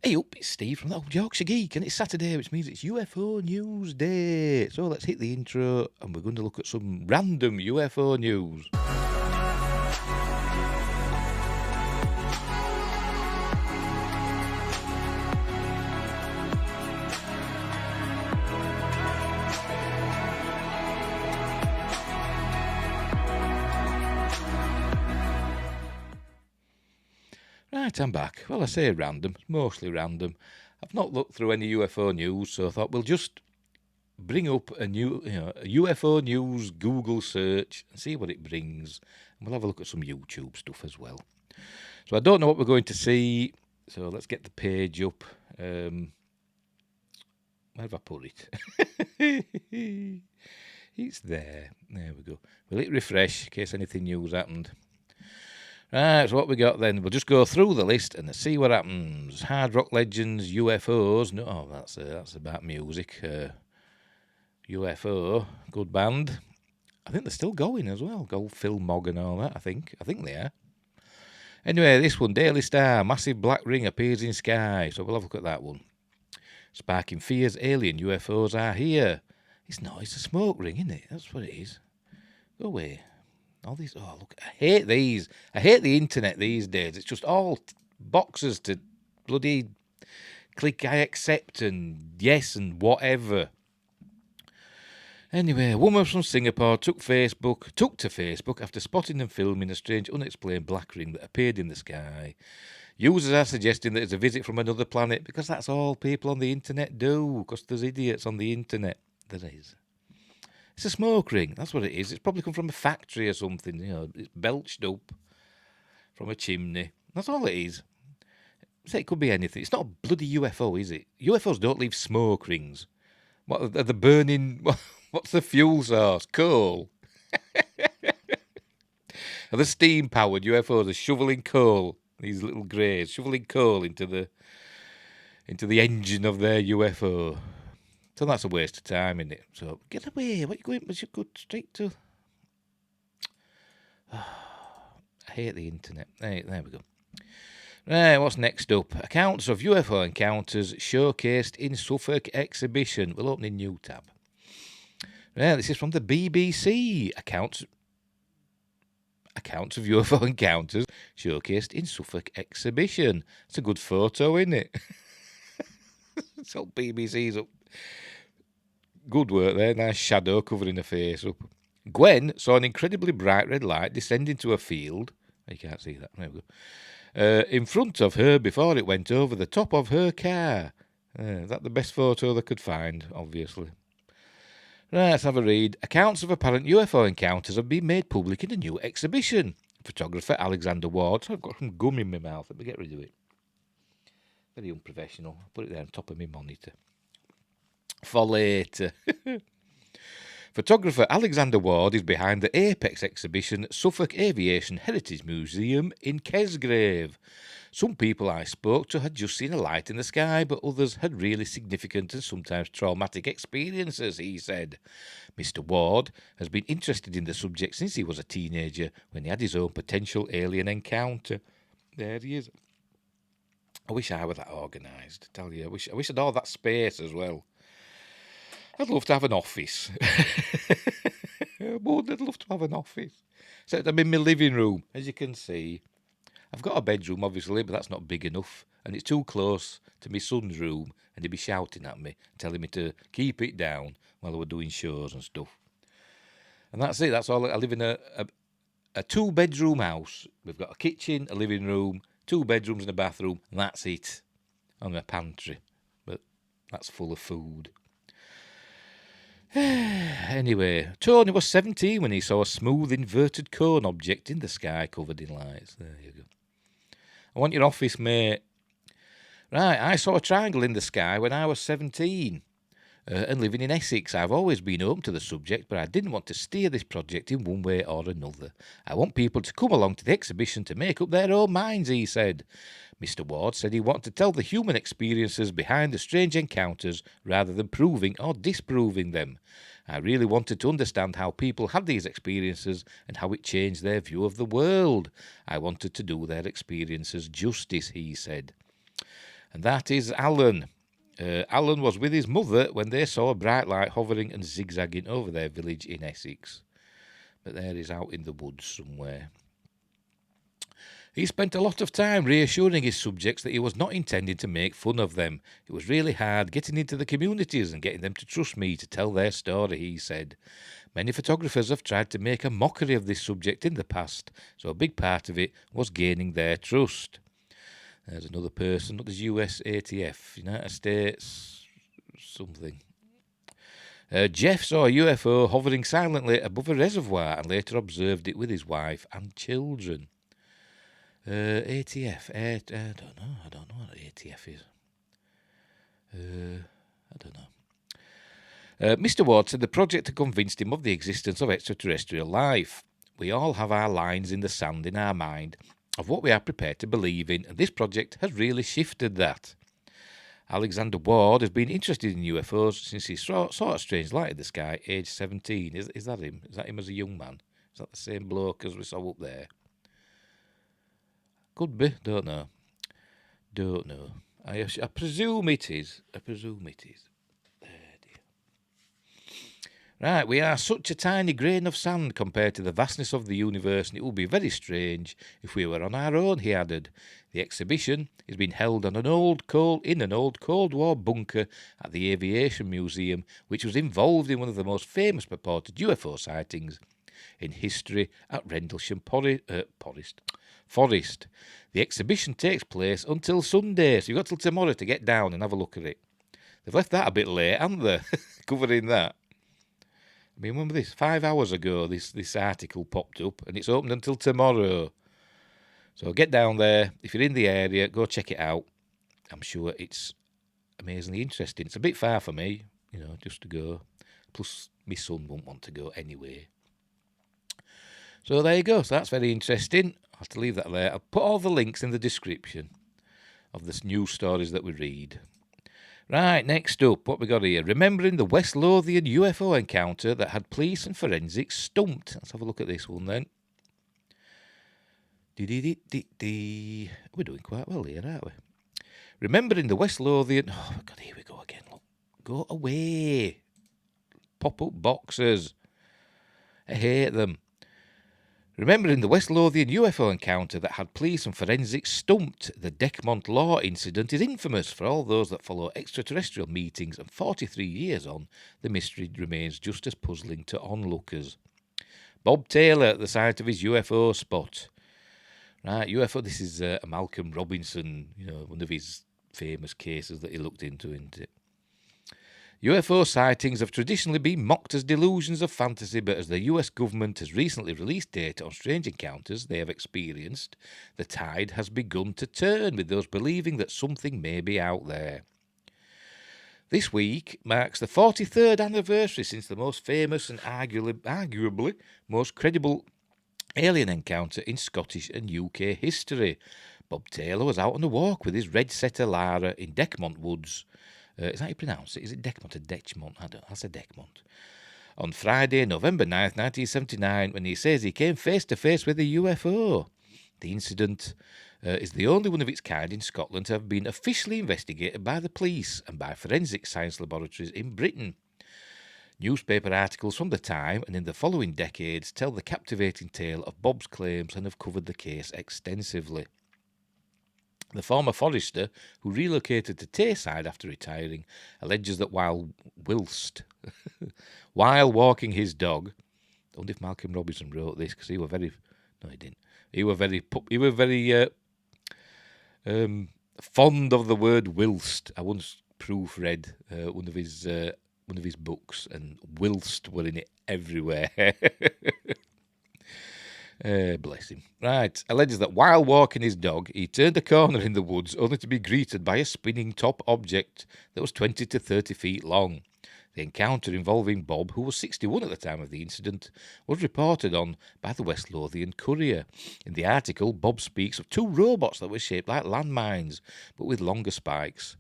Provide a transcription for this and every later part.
Hey up, it's Steve from the old Yorkshire Geek, and it's Saturday, which means it's UFO News Day. So let's hit the intro, and we're going to look at some random UFO news. Right, I'm back. Well, I say random, mostly random. I've not looked through any UFO news, so I thought we'll just bring up a UFO news Google search and see what it brings. And we'll have a look at some YouTube stuff as well. So I don't know what we're going to see, so let's get the page up. Where have I put it? It's there. There we go. We'll hit refresh in case anything new's happened. Right, so what we got then? We'll just go through the list and see what happens. Hard rock legends, UFOs. No, that's about music. UFO, good band. I think they're still going as well. Go Phil Mogg and all that. I think they are. Anyway, this one, Daily Star, massive black ring appears in sky. So we'll have a look at that one. Sparking fears, alien UFOs are here. It's not. It's a smoke ring, isn't it? That's what it is. Go away. All these, oh look, I hate these. I hate the internet these days. It's just all boxes to bloody click I accept and yes and whatever. Anyway, a woman from Singapore took to Facebook after spotting and filming a strange unexplained black ring that appeared in the sky. Users are suggesting that it's a visit from another planet because that's all people on the internet do, because there's idiots on the internet. There is. It's a smoke ring. That's what it is. It's probably come from a factory or something. You know, it's belched up from a chimney. That's all it is. So it could be anything. It's not a bloody UFO, is it? UFOs don't leave smoke rings. What are the burning? What's the fuel source? Coal. Are the steam powered UFOs are shoveling coal? These little greys shoveling coal into the engine of their UFO. So that's a waste of time, isn't it? So get away. What are you going? We should go straight to. I hate the internet. Hey, there we go. Right, what's next up? Accounts of UFO encounters showcased in Suffolk exhibition. We'll open a new tab. Right, this is from the BBC. Accounts of UFO encounters showcased in Suffolk exhibition. It's a good photo, isn't it? It's all BBC's up. Good work there. Nice shadow covering her face up. Gwen saw an incredibly bright red light descend into a field. You can't see that. There we go. In front of her before it went over the top of her car. That's the best photo they could find, obviously. Right, let's have a read. Accounts of apparent UFO encounters have been made public in a new exhibition. Photographer Alexander Ward. So I've got some gum in my mouth. Let me get rid of it. Very unprofessional. I'll put it there on top of my monitor. For later. Photographer Alexander Ward is behind the Apex exhibition at Suffolk Aviation Heritage Museum in Kesgrave. Some people I spoke to had just seen a light in the sky, but others had really significant and sometimes traumatic experiences, he said. Mr. Ward has been interested in the subject since he was a teenager, when he had his own potential alien encounter. There he is. I wish I were that organised, I tell you. I wish I'd had all that space as well. I'd love to have an office. I'd love to have an office. Except I'm in my living room, as you can see. I've got a bedroom, obviously, but that's not big enough. And it's too close to my son's room, and he'd be shouting at me, telling me to keep it down while we're doing shows and stuff. And that's it. That's all. I live in a two-bedroom house. We've got a kitchen, a living room, 2 bedrooms and a bathroom, and that's it. And a pantry. But that's full of food. Anyway, Tony was 17 when he saw a smooth inverted cone object in the sky covered in lights. There you go. I want your office, mate. Right, I saw a triangle in the sky when I was 17. And living in Essex, I've always been open to the subject, but I didn't want to steer this project in one way or another. I want people to come along to the exhibition to make up their own minds, he said. Mr. Ward said he wanted to tell the human experiences behind the strange encounters rather than proving or disproving them. I really wanted to understand how people had these experiences and how it changed their view of the world. I wanted to do their experiences justice, he said. And that is Alan. Alan was with his mother when they saw a bright light hovering and zigzagging over their village in Essex. But there he's out in the woods somewhere. He spent a lot of time reassuring his subjects that he was not intending to make fun of them. It was really hard getting into the communities and getting them to trust me to tell their story, he said. Many photographers have tried to make a mockery of this subject in the past, so a big part of it was gaining their trust. There's another person, what is US ATF, United States something. Jeff saw a UFO hovering silently above a reservoir and later observed it with his wife and children. ATF, I don't know what ATF is. I don't know. Mr. Ward said the project had convinced him of the existence of extraterrestrial life. We all have our lines in the sand in our mind of what we are prepared to believe in, and this project has really shifted that. Alexander Ward has been interested in UFOs since he saw a strange light in the sky, age 17. Is that him? Is that him as a young man? Is that the same bloke as we saw up there? Could be. Don't know. I presume it is. Right, we are such a tiny grain of sand compared to the vastness of the universe, and it would be very strange if we were on our own, he added. The exhibition is being held on an old Cold War bunker at the Aviation Museum, which was involved in one of the most famous purported UFO sightings in history at Rendlesham Forest. The exhibition takes place until Sunday, so you've got till tomorrow to get down and have a look at it. They've left that a bit late, haven't they? Covering that. I mean, remember this? 5 hours ago, this article popped up, and it's open until tomorrow. So get down there. If you're in the area, go check it out. I'm sure it's amazingly interesting. It's a bit far for me, just to go. Plus, my son won't want to go anyway. So there you go. So that's very interesting. I'll have to leave that there. I'll put all the links in the description of the news stories that we read. Right, next up, what we got here? Remembering the West Lothian UFO encounter that had police and forensics stumped. Let's have a look at this one then. We're doing quite well here, aren't we? Remembering the West Lothian... Oh, God, here we go again. Look. Go away. Pop-up boxes. I hate them. Remembering the West Lothian UFO encounter that had police and forensics stumped, the Decmont Law incident is infamous for all those that follow extraterrestrial meetings, and 43 years on, the mystery remains just as puzzling to onlookers. Bob Taylor at the site of his UFO spot. Right, UFO, this is Malcolm Robinson, one of his famous cases that he looked into, isn't it? UFO sightings have traditionally been mocked as delusions of fantasy, but as the US government has recently released data on strange encounters they have experienced, the tide has begun to turn, with those believing that something may be out there. This week marks the 43rd anniversary since the most famous and arguably most credible alien encounter in Scottish and UK history. Bob Taylor was out on a walk with his red setter Lara in Decmont Woods. Is that how you pronounce it? Is it Decmont or Dechmont? I say Decmont. On Friday, November 9th, 1979, when he says he came face to face with a UFO. The incident is the only one of its kind in Scotland to have been officially investigated by the police and by forensic science laboratories in Britain. Newspaper articles from the time and in the following decades tell the captivating tale of Bob's claims and have covered the case extensively. The former forester, who relocated to Tayside after retiring, alleges that while walking his dog, I wonder if Malcolm Robinson wrote this because he were very. No, he didn't. He were very fond of the word whilst. I once proofread one of his books, and whilst were in it everywhere. Bless him. Right, alleges that while walking his dog, he turned a corner in the woods only to be greeted by a spinning top object that was 20 to 30 feet long. The encounter involving Bob, who was 61 at the time of the incident, was reported on by the West Lothian Courier. In the article, Bob speaks of two robots that were shaped like landmines, but with longer spikes.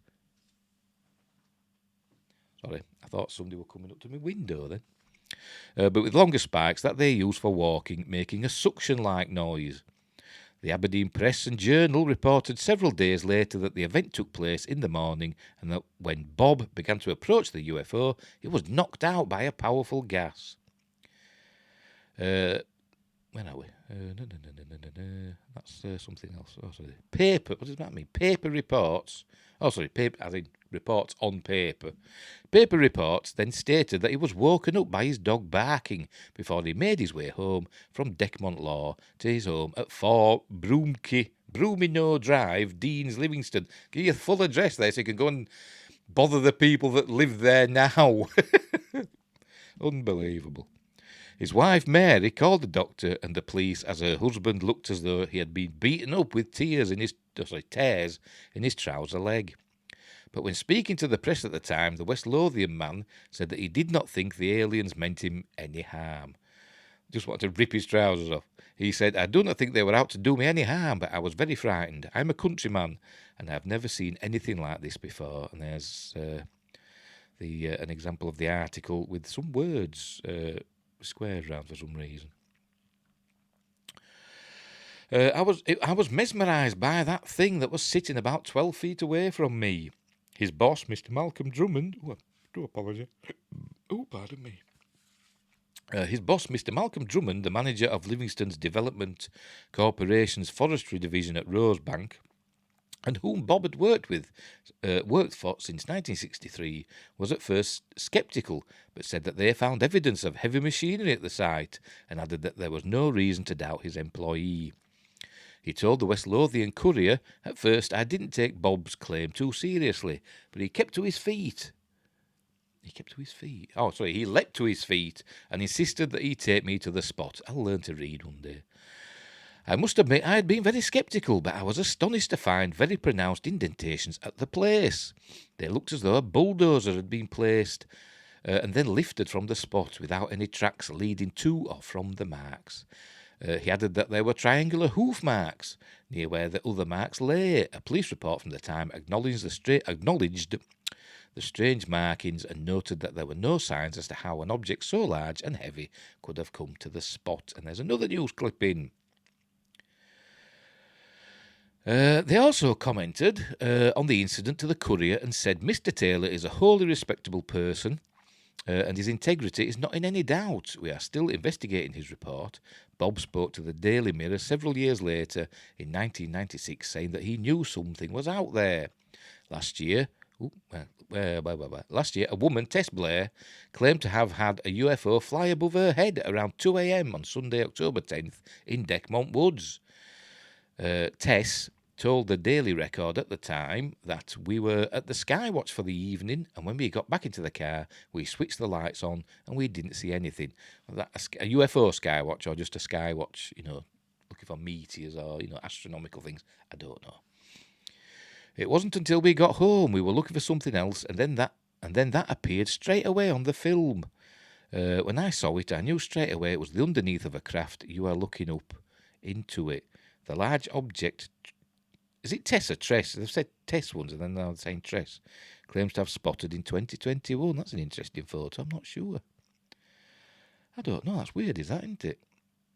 Sorry, I thought somebody were coming up to my window then. But with longer spikes that they use for walking, making a suction-like noise. The Aberdeen Press and Journal reported several days later that the event took place in the morning and that when Bob began to approach the UFO, it was knocked out by a powerful gas. Where are we? That's something else. Oh, sorry. Paper. What does that mean? Paper reports. Oh, sorry. Paper, as in reports on paper. Paper reports then stated that he was woken up by his dog barking before he made his way home from Deckmont Law to his home at 4 Broomino Drive, Deans, Livingston. Give you a full address there so you can go and bother the people that live there now. Unbelievable. His wife, Mary, called the doctor and the police as her husband looked as though he had been beaten up with tears in his trouser leg. But when speaking to the press at the time, the West Lothian man said that he did not think the aliens meant him any harm. Just wanted to rip his trousers off. He said, "I do not think they were out to do me any harm, but I was very frightened. I'm a countryman, and I've never seen anything like this before." And there's an example of the article with some words squared round for some reason. I was mesmerised by that thing that was sitting about 12 feet away from me. His boss, Mr. Malcolm Drummond... Oh, I do apologise. Oh, pardon me. His boss, Mr. Malcolm Drummond, the manager of Livingston's Development Corporation's Forestry Division at Rosebank, and whom Bob had worked for since 1963, was at first sceptical, but said that they found evidence of heavy machinery at the site, and added that there was no reason to doubt his employee. He told the West Lothian Courier, "At first I didn't take Bob's claim too seriously, but he kept to his feet." He leapt to his feet and insisted that he take me to the spot. I'll learn to read one day. I must admit I had been very sceptical, but I was astonished to find very pronounced indentations at the place. They looked as though a bulldozer had been placed and then lifted from the spot without any tracks leading to or from the marks. He added that there were triangular hoof marks near where the other marks lay. A police report from the time acknowledged the strange markings and noted that there were no signs as to how an object so large and heavy could have come to the spot. And there's another news clipping. They also commented on the incident to the Courier and said, "Mr. Taylor is a wholly respectable person and his integrity is not in any doubt. We are still investigating his report." Bob spoke to the Daily Mirror several years later in 1996 saying that he knew something was out there. Last year, a woman, Tess Blair, claimed to have had a UFO fly above her head around 2 a.m. on Sunday, October 10th in Deckmont Woods. Tess told the Daily Record at the time that we were at the Skywatch for the evening, and when we got back into the car, we switched the lights on and we didn't see anything. A UFO Skywatch or just a Skywatch, looking for meteors or, astronomical things, I don't know. It wasn't until we got home we were looking for something else, and then that appeared straight away on the film. When I saw it, I knew straight away it was the underneath of a craft. You are looking up into it. The large object, is it Tess or Tress? They've said Tess once and then they're saying Tress. Claims to have spotted in 2021. That's an interesting photo. I'm not sure. I don't know. That's weird, is that, isn't it?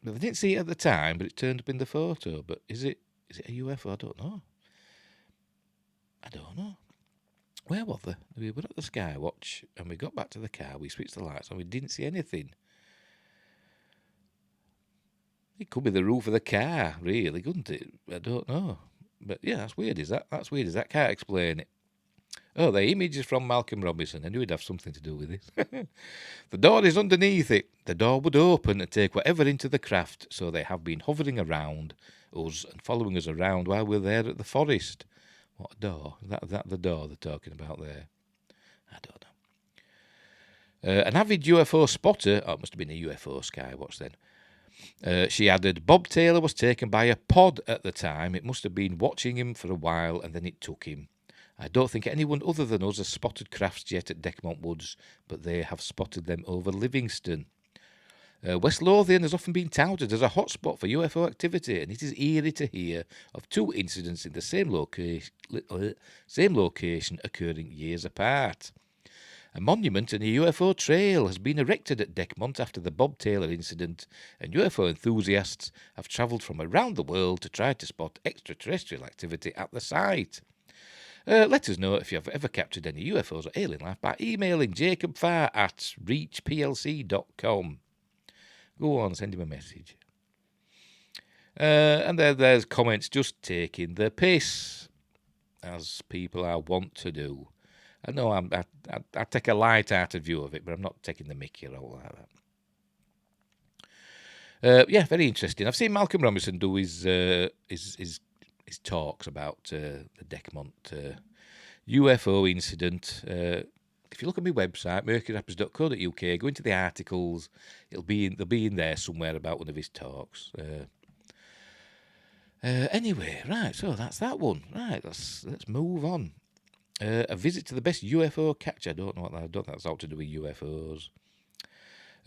But they didn't see it at the time, but it turned up in the photo. But is it a UFO? I don't know. Where was they? We were at the Skywatch and we got back to the car. We switched the lights on. We didn't see anything. It could be the roof of the car, really, couldn't it? I don't know. But yeah, that's weird, is that? Can't explain it. Oh, the image is from Malcolm Robinson. I knew he'd have something to do with it. The door is underneath it. The door would open and take whatever into the craft, so they have been hovering around us and following us around while we're there at the forest. What a door? Is that the door they're talking about there? I don't know. An avid UFO spotter, it must have been a UFO Skywatch then. She added, Bob Taylor was taken by a pod at the time. It must have been watching him for a while and then it took him. I don't think anyone other than us has spotted crafts yet at Deckmont Woods, but they have spotted them over Livingston. West Lothian has often been touted as a hotspot for UFO activity, and it is eerie to hear of two incidents in the same location occurring years apart. A monument and a UFO trail has been erected at Decmont after the Bob Taylor incident, and UFO enthusiasts have travelled from around the world to try to spot extraterrestrial activity at the site. Let us know if you have ever captured any UFOs or alien life by emailing jacobfarr@reachplc.com. Go on, send him a message. And there's comments just taking the piss, as people are wont to do. I know I take a light-hearted view of it, but I'm not taking the mickey or all like that. Yeah, very interesting. I've seen Malcolm Robinson do his talks about the Decmont UFO incident. If you look at my website, mercuryrapids.co.uk, go into the articles. They'll be in there somewhere about one of his talks. Anyway, right, so that's that one. Right, let's move on. A visit to the best UFO catcher. I don't think that's all to do with UFOs.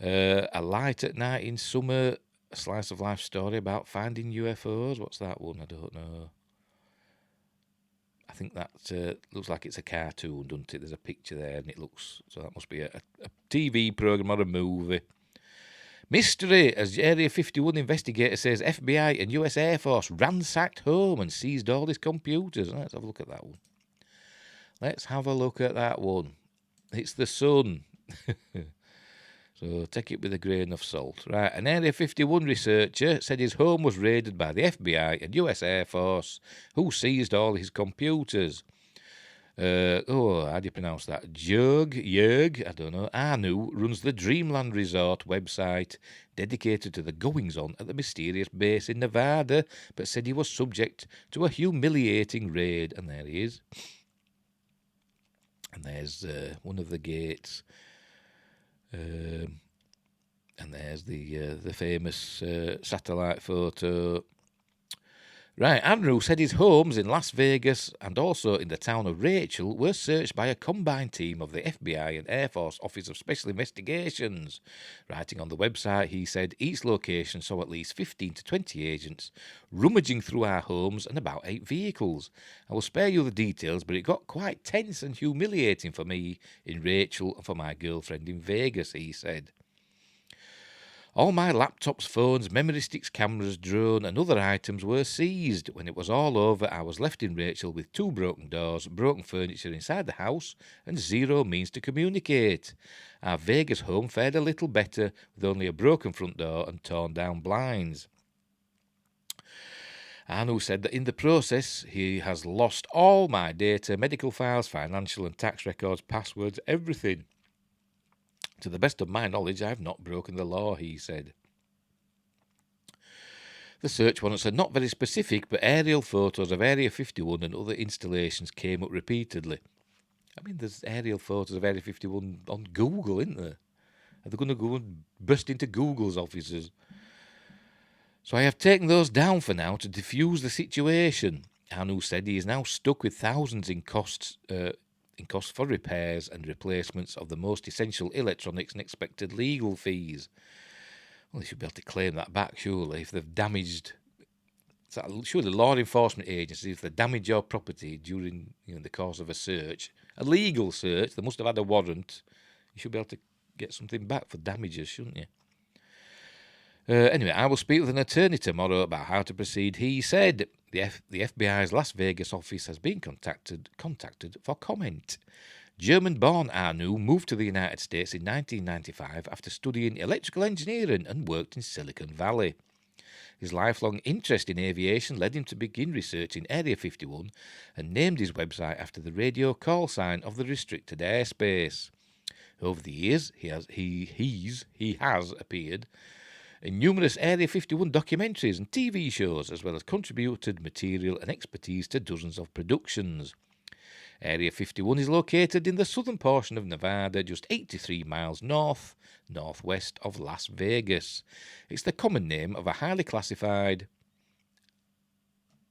A light at night in summer. A slice of life story about finding UFOs. What's that one? I don't know. I think that looks like it's a cartoon, doesn't it? There's a picture there, and it looks so that must be a TV program or a movie. Mystery, as Area 51 investigator says, FBI and US Air Force ransacked home and seized all his computers. Let's have a look at that one. It's the Sun. So take it with a grain of salt. Right, an Area 51 researcher said his home was raided by the FBI and US Air Force, who seized all his computers. How do you pronounce that? Jörg, I don't know. Anu runs the Dreamland Resort website dedicated to the goings-on at the mysterious base in Nevada, but said he was subject to a humiliating raid. And there he is. And there's one of the gates. And there's the famous satellite photo. Right, Andrew said his homes in Las Vegas and also in the town of Rachel were searched by a combined team of the FBI and Air Force Office of Special Investigations. Writing on the website, he said each location saw at least 15 to 20 agents rummaging through our homes and about 8 vehicles. I will spare you the details, but it got quite tense and humiliating for me in Rachel and for my girlfriend in Vegas, he said. All my laptops, phones, memory sticks, cameras, drone and other items were seized. When it was all over, I was left in Rachel with 2 broken doors, broken furniture inside the house and 0 means to communicate. Our Vegas home fared a little better with only a broken front door and torn down blinds. Anu said that in the process, he has lost all my data, medical files, financial and tax records, passwords, everything. To the best of my knowledge, I have not broken the law, he said. The search warrants are not very specific, but aerial photos of Area 51 and other installations came up repeatedly. I mean, there's aerial photos of Area 51 on Google, isn't there? Are they going to go and burst into Google's offices? So I have taken those down for now to defuse the situation. Anu said he is now stuck with thousands in costs for repairs and replacements of the most essential electronics and expected legal fees. Well, they should be able to claim that back, surely, if they've damaged. Surely law enforcement agencies, if they damage your property during the course of a search, a legal search, they must have had a warrant. You should be able to get something back for damages, shouldn't you? Anyway, I will speak with an attorney tomorrow about how to proceed. He said the FBI's Las Vegas office has been contacted for comment. German-born Anu moved to the United States in 1995 after studying electrical engineering and worked in Silicon Valley. His lifelong interest in aviation led him to begin researching Area 51 and named his website after the radio call sign of the restricted airspace. Over the years, he has appeared in numerous Area 51 documentaries and TV shows, as well as contributed material and expertise to dozens of productions. Area 51 is located in the southern portion of Nevada, just 83 miles northwest of Las Vegas. It's the common name of a highly classified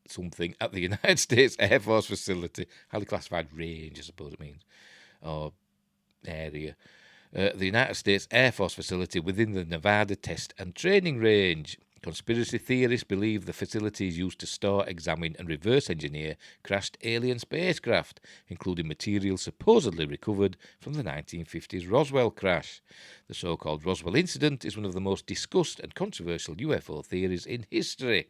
something at the United States Air Force facility. Highly classified range, I suppose it means, or area. The United States Air Force facility within the Nevada Test and Training Range. Conspiracy theorists believe the facilities used to store, examine, and reverse engineer crashed alien spacecraft, including material supposedly recovered from the 1950s Roswell crash. The so-called Roswell incident is one of the most discussed and controversial UFO theories in history.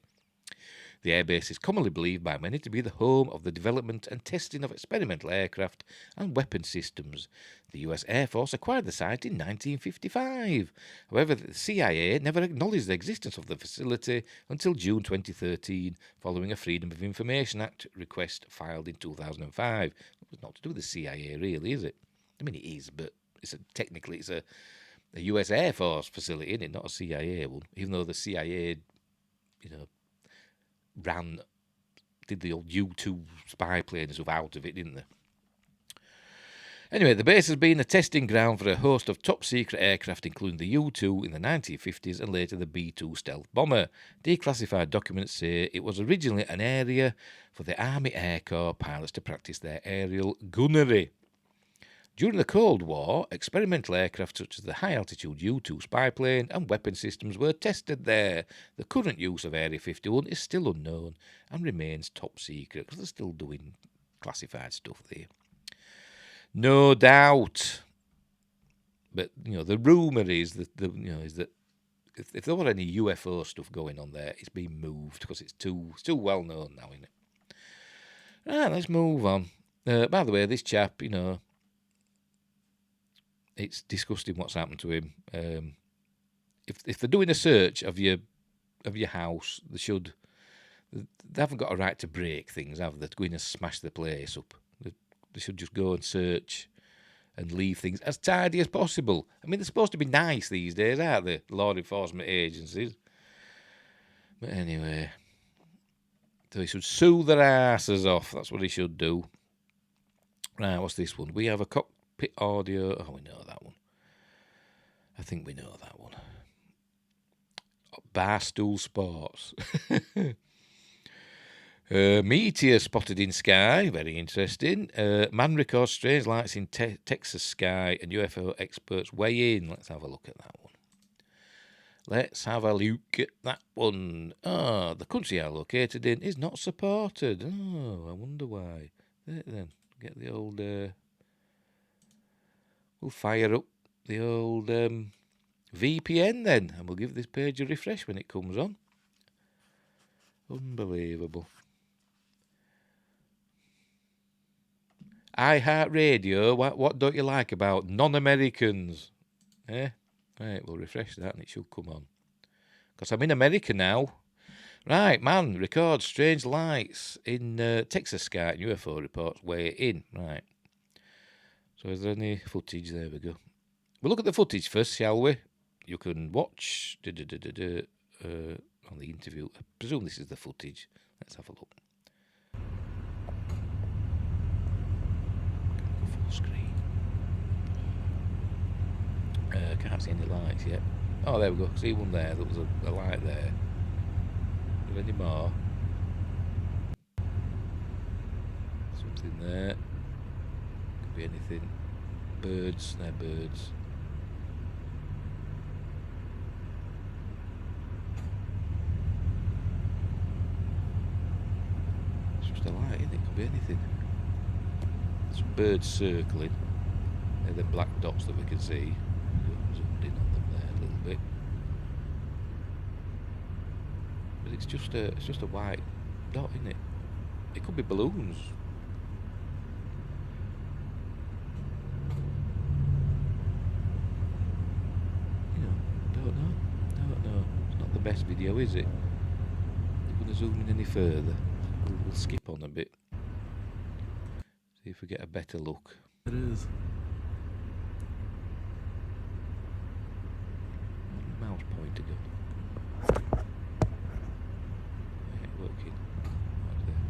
The airbase is commonly believed by many to be the home of the development and testing of experimental aircraft and weapon systems. The US Air Force acquired the site in 1955. However, the CIA never acknowledged the existence of the facility until June 2013, following a Freedom of Information Act request filed in 2005. It's not to do with the CIA, really, is it? I mean, it is, but technically it's a US Air Force facility, isn't it? Not a CIA one, even though the CIA, did the old U2 spy plane and stuff out of it, didn't they? Anyway, the base has been a testing ground for a host of top-secret aircraft, including the U-2 in the 1950s and later the B-2 stealth bomber. Declassified documents say it was originally an area for the Army Air Corps pilots to practice their aerial gunnery. During the Cold War, experimental aircraft such as the high-altitude U-2 spy plane and weapon systems were tested there. The current use of Area 51 is still unknown and remains top secret because they're still doing classified stuff there. No doubt. But, the rumour is that, if there were any UFO stuff going on there, it's been moved because it's still well known now, isn't it? Right, let's move on. By the way, this chap, it's disgusting what's happened to him. If they're doing a search of your house, they haven't got a right to break things, have they? To go in and smash the place up. They should just go and search and leave things as tidy as possible. I mean, they're supposed to be nice these days, aren't they? Law enforcement agencies. But anyway, so he should sue their asses off. That's what he should do. Right, what's this one? We have a cockpit audio. Oh, we know that one. I think we know that one. Barstool Sports. Meteor spotted in sky. Very interesting. Man records strange lights in Texas sky and UFO experts weigh in. Let's have a look at that one. The country are located in is not supported. Oh, I wonder why. There, then. Get the old... we'll fire up the old VPN then, and we'll give this page a refresh when it comes on. Unbelievable. iHeartRadio, what don't you like about non-Americans? Eh? Right, we'll refresh that and it should come on. Because I'm in America now. Right, man, records strange lights in Texas sky and UFO reports weigh in. Right. So is there any footage? There we go. We'll look at the footage first, shall we? You can watch on the interview. I presume this is the footage. Let's have a look. Full screen. Can't see any lights yet. Oh, there we go. See one there. There was a light there. Is there any more? Something there. Could be anything. Birds. They're birds. It's just a light, isn't it? Could be anything. Some birds circling. They're the black dots that we can see. Zoomed in on them there a little bit. But it's just a white dot, isn't it? It could be balloons. Don't know. It's not the best video, is it? You're going to zoom in any further. We'll skip on a bit. See if we get a better look. It is. Mouse pointer go. Yeah, working. Right there.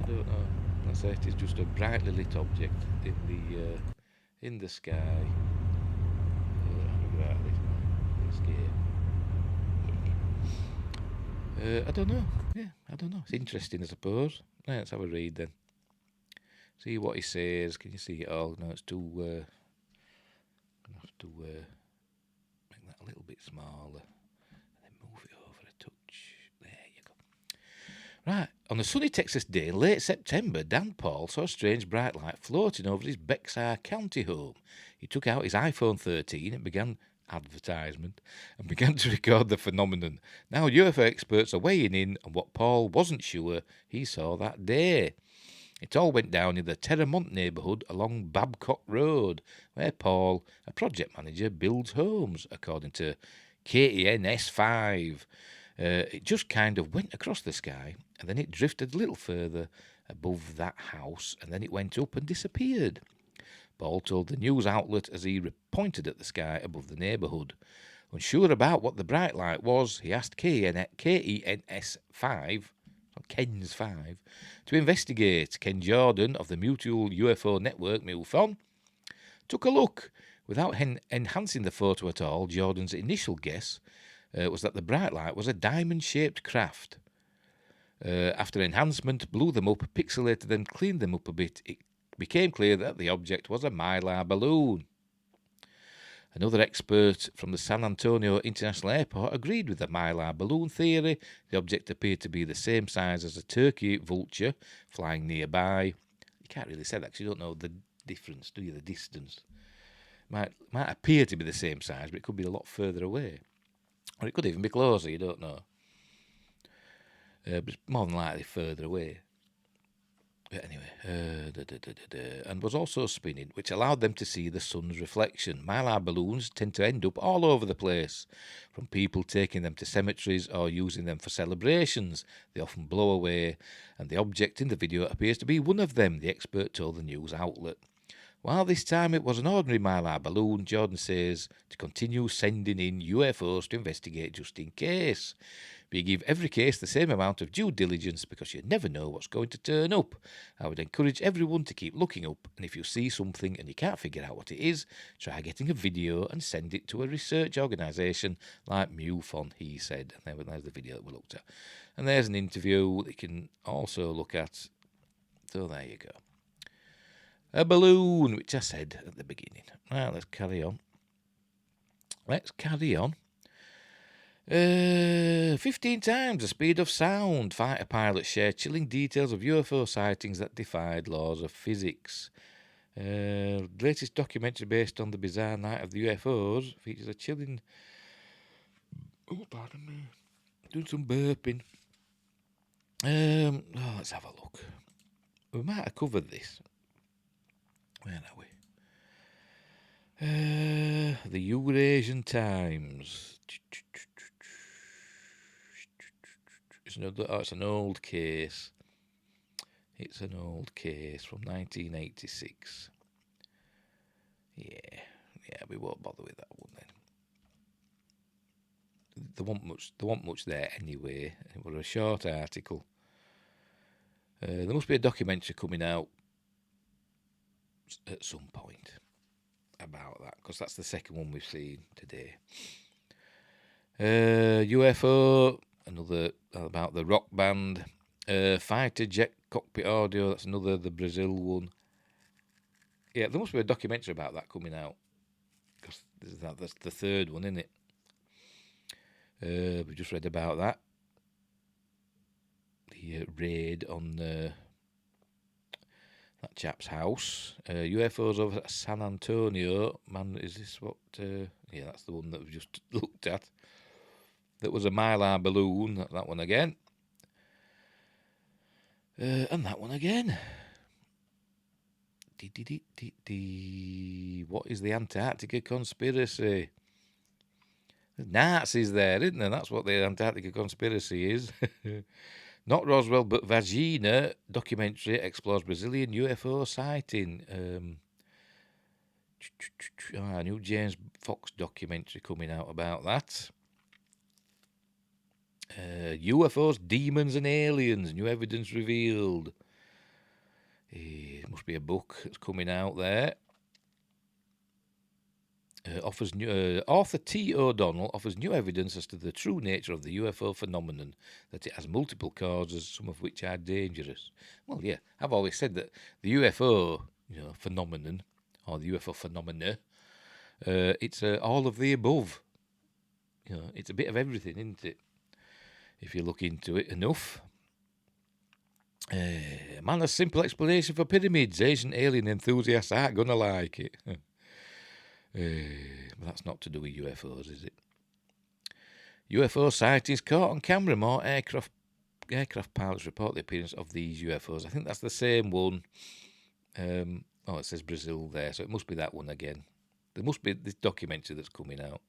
I don't know. That's it. It's just a brightly lit object in the sky. I don't know. Yeah, I don't know. It's interesting, I suppose. Let's have a read then. See what he says. Can you see it all? No, it's too... I have to make that a little bit smaller. And then move it over a touch. There you go. Right. On a sunny Texas day in late September, Dan Paul saw a strange bright light floating over his Bexar County home. He took out his iPhone 13 and began to record the phenomenon. Now UFO experts are weighing in on what Paul wasn't sure he saw that day. It all went down in the Terramont neighbourhood along Babcock Road, where Paul, a project manager, builds homes, according to KENS 5. It just kind of went across the sky, and then it drifted a little further above that house, and then it went up and disappeared. Paul told the news outlet as he pointed at the sky above the neighbourhood. Unsure about what the bright light was, he asked KENS 5, Ken's 5, to investigate. Ken Jordan of the Mutual UFO Network, MUFON, took a look. Without enhancing the photo at all, Jordan's initial guess was that the bright light was a diamond-shaped craft. After enhancement blew them up, pixelated and cleaned them up a bit, it became clear that the object was a mylar balloon. Another expert from the San Antonio International Airport agreed with the mylar balloon theory. The object appeared to be the same size as a turkey vulture flying nearby. You can't really say that because you don't know the difference, do you? The distance. Might appear to be the same size, but it could be a lot further away. Or it could even be closer, you don't know. But it's more than likely further away. But anyway, and was also spinning, which allowed them to see the sun's reflection. Mylar balloons tend to end up all over the place, from people taking them to cemeteries or using them for celebrations. They often blow away, and the object in the video appears to be one of them, the expert told the news outlet. While this time it was an ordinary mylar balloon, Jordan says to continue sending in UFOs to investigate just in case. We give every case the same amount of due diligence because you never know what's going to turn up. I would encourage everyone to keep looking up, and if you see something and you can't figure out what it is, try getting a video and send it to a research organisation like MUFON, he said. And there's the video that we looked at. And there's an interview that you can also look at. So there you go. A balloon, which I said at the beginning. Right, let's carry on. 15 times the speed of sound. Fighter pilots share chilling details of UFO sightings that defied laws of physics. Latest documentary based on the bizarre night of the UFOs features a chilling... Oh, pardon me. Doing some burping. Let's have a look. We might have covered this. Where are we? The Eurasian Times. It's an old case. It's an old case from 1986. Yeah, we won't bother with that one then. There wasn't much there anyway. It was a short article. There must be a documentary coming out at some point about that, because that's the second one we've seen today. UFO, another about the rock band. Fighter jet cockpit audio, that's another, the Brazil one. Yeah, there must be a documentary about that coming out, because that's the third one, isn't it? We just read about that. The raid on that chap's house. UFOs over San Antonio. Man, is this what... yeah, that's the one that we've just looked at. That was a mylar balloon. That one again. And that one again. What is the Antarctica conspiracy? There's Nazis there, isn't there? That's what the Antarctica conspiracy is. Not Roswell, but Vagina documentary explores Brazilian UFO sighting. A new James Fox documentary coming out about that. UFOs, demons and aliens, new evidence revealed. It must be a book that's coming out there. Author T. O'Donnell offers new evidence as to the true nature of the UFO phenomenon, that it has multiple causes, some of which are dangerous. Well, yeah, I've always said that the UFO, phenomenon, or the UFO phenomena, it's all of the above. It's a bit of everything, isn't it? If you look into it enough. Man, a simple explanation for pyramids. Asian alien enthusiasts aren't gonna like it. But that's not to do with UFOs, is it? UFO sightings caught on camera. More aircraft pilots report the appearance of these UFOs. I think that's the same one. It says Brazil there, so it must be that one again. There must be this documentary that's coming out.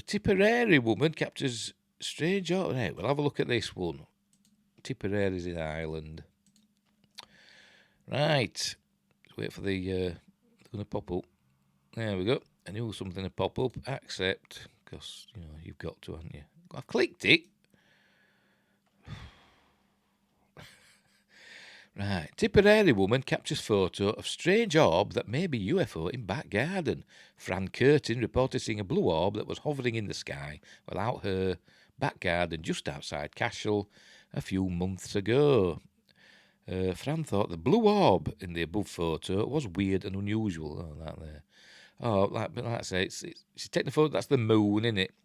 Tipperary woman captures strange right, we'll have a look at this one. Tipperary's in Ireland. Right. Let's wait for they're going to pop up. There we go. I knew something would pop up. Accept. Because, you've got to, haven't you? I've clicked it. Right. Tipperary woman captures photo of strange orb that may be UFO in back garden. Fran Curtin reported seeing a blue orb that was hovering in the sky while out her back garden just outside Cashel a few months ago. Fran thought the blue orb in the above photo was weird and unusual. Oh, that there. Oh, like I say, she's taking a photo. That's the moon, isn't it?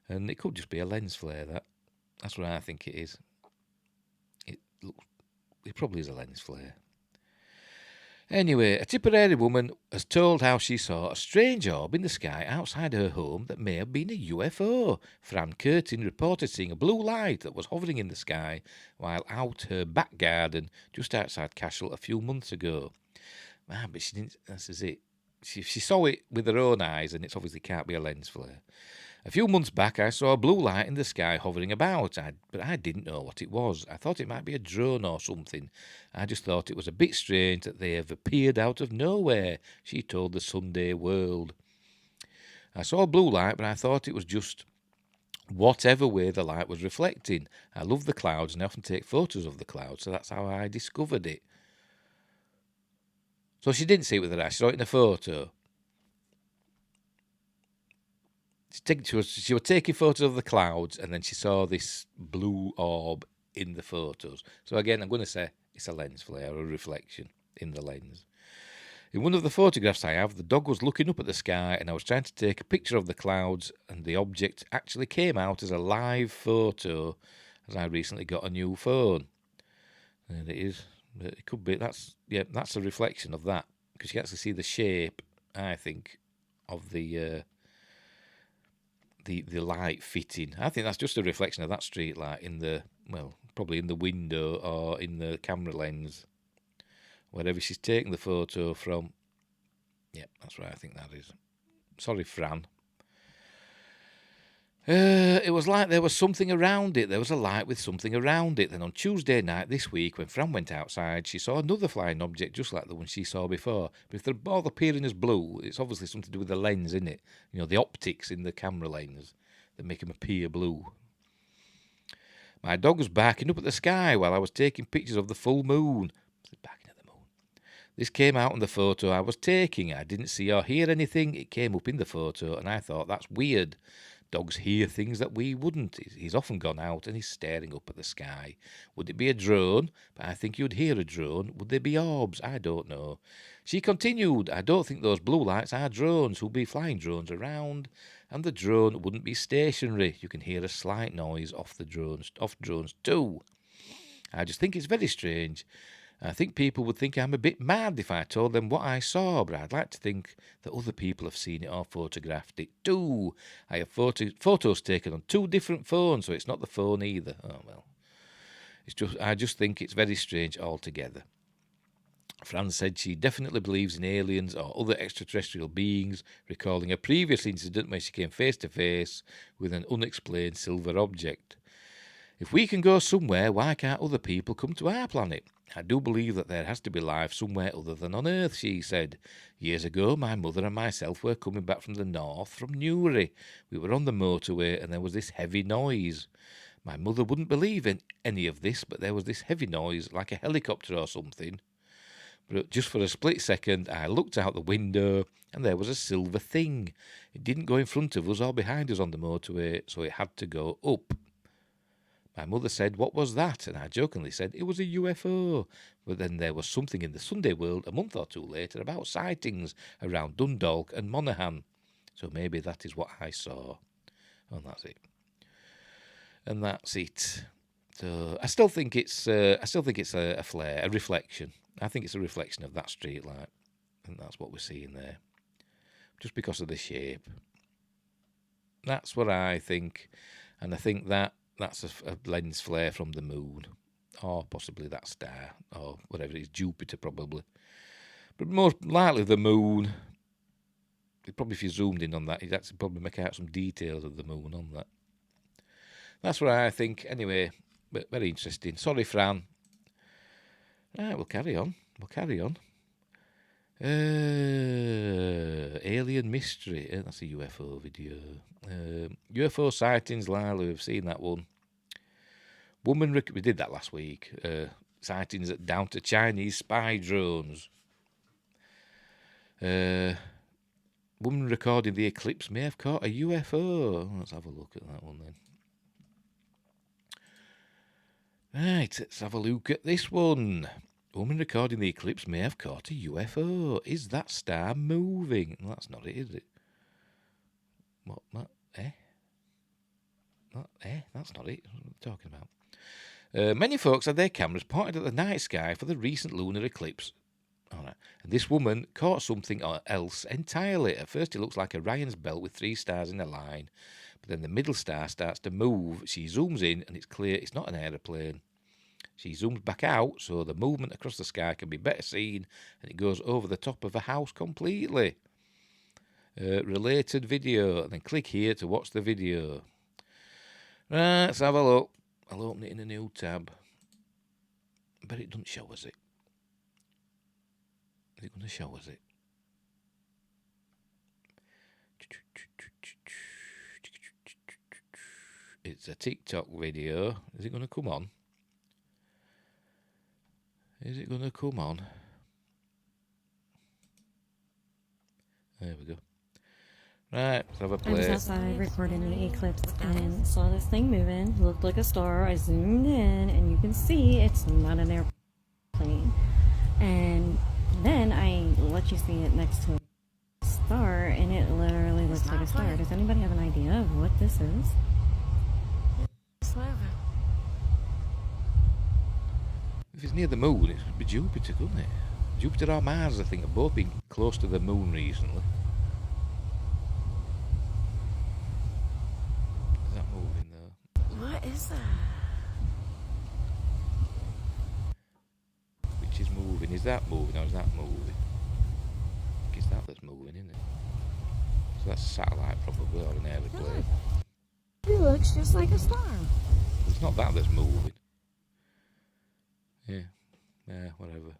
And it could just be a lens flare. That's what I think it is. It probably is a lens flare. Anyway, a Tipperary woman has told how she saw a strange orb in the sky outside her home that may have been a UFO. Fran Curtin reported seeing a blue light that was hovering in the sky while out her back garden just outside Cashel a few months ago. Man, but she didn't. This is it. She saw it with her own eyes, and it obviously can't be a lens flare. A few months back, I saw a blue light in the sky hovering about, but I didn't know what it was. I thought it might be a drone or something. I just thought it was a bit strange that they have appeared out of nowhere, she told the Sunday World. I saw a blue light, but I thought it was just whatever way the light was reflecting. I love the clouds and I often take photos of the clouds, so that's how I discovered it. So she didn't see it with her eyes, she saw it in a photo. She was taking photos of the clouds, and then she saw this blue orb in the photos. So again, I'm going to say it's a lens flare or a reflection in the lens. In one of the photographs I have, the dog was looking up at the sky, and I was trying to take a picture of the clouds, and the object actually came out as a live photo, as I recently got a new phone. And it is. It could be. That's a reflection of that, because you can actually see the shape, I think, of the light fitting. I think that's just a reflection of that street light probably in the window or in the camera lens, wherever she's taking the photo from. Yeah, that's right, I think that is. Sorry, Fran. It was like there was something around it. There was a light with something around it. Then on Tuesday night this week, when Fran went outside, she saw another flying object just like the one she saw before. But if they're both appearing as blue, it's obviously something to do with the lens, isn't it? The optics in the camera lens that make them appear blue. My dog was barking up at the sky while I was taking pictures of the full moon. Barking at the moon. This came out in the photo I was taking. I didn't see or hear anything. It came up in the photo, and I thought, that's weird. Dogs hear things that we wouldn't. He's often gone out and he's staring up at the sky. Would it be a drone? But I think you'd hear a drone. Would they be orbs? I don't know. She continued, I don't think those blue lights are drones. Who'll be flying drones around? And the drone wouldn't be stationary. You can hear a slight noise off drones too. I just think it's very strange. I think people would think I'm a bit mad if I told them what I saw, but I'd like to think that other people have seen it or photographed it too. I have photos taken on 2 different phones, so it's not the phone either. Oh, well. I just think it's very strange altogether. Fran said she definitely believes in aliens or other extraterrestrial beings, recalling a previous incident where she came face to face with an unexplained silver object. If we can go somewhere, why can't other people come to our planet? I do believe that there has to be life somewhere other than on Earth, she said. Years ago, my mother and myself were coming back from the north, from Newry. We were on the motorway and there was this heavy noise. My mother wouldn't believe in any of this, but there was this heavy noise, like a helicopter or something. But just for a split second, I looked out the window and there was a silver thing. It didn't go in front of us or behind us on the motorway, so it had to go up. My mother said, "What was that?" And I jokingly said, "It was a UFO." But then there was something in the Sunday World a month or two later about sightings around Dundalk and Monaghan. So maybe that is what I saw. And that's it. And that's it. So I still think it's a flare, a reflection. I think it's a reflection of that street light, and that's what we're seeing there, just because of the shape. That's what I think, and I think that's a lens flare from the moon, or possibly that star, or whatever it is, Jupiter probably, but most likely the moon. Probably if you zoomed in on that, you'd actually probably make out some details of the moon on that. That's what I think. Anyway, but very interesting. Sorry, Fran. Right, we'll carry on. Alien Mystery. That's a UFO video. UFO sightings, Lila. We've seen that one. We did that last week. Sightings down to Chinese spy drones. Woman recording the eclipse may have caught a UFO. Let's have a look at that one then. Right, let's have a look at this one. Woman recording the eclipse may have caught a UFO. Is that star moving? Well, that's not it, is it? What? That's not it. What are we talking about? Many folks had their cameras pointed at the night sky for the recent lunar eclipse. All right. And this woman caught something else entirely. At first, it looks like Orion's belt with 3 stars in a line. But then the middle star starts to move. She zooms in, and it's clear it's not an aeroplane. She zooms back out, so the movement across the sky can be better seen, and it goes over the top of a house completely. Related video, and then click here to watch the video. Right, let's have a look. I'll open it in a new tab. But it doesn't show us it. Is it going to show us it? It's a TikTok video. Is it going to come on? Is it going to come on? There we go. Right, let's have a play. I was outside recording the eclipse and saw this thing moving. Looked like a star. I zoomed in and you can see it's not an airplane. And then I let you see it next to a star and it literally looks like a star. Does anybody have an idea of what this is? It's moving. If it's near the moon, it would be Jupiter, couldn't it? Jupiter or Mars, I think, have both been close to the moon recently. Is that moving though? What is that? Which is moving? Is that moving or is that moving? I think it's that that's moving, isn't it? So that's a satellite probably, or an aeroplane. It looks just like a star. It's not that that's moving. Yeah, whatever.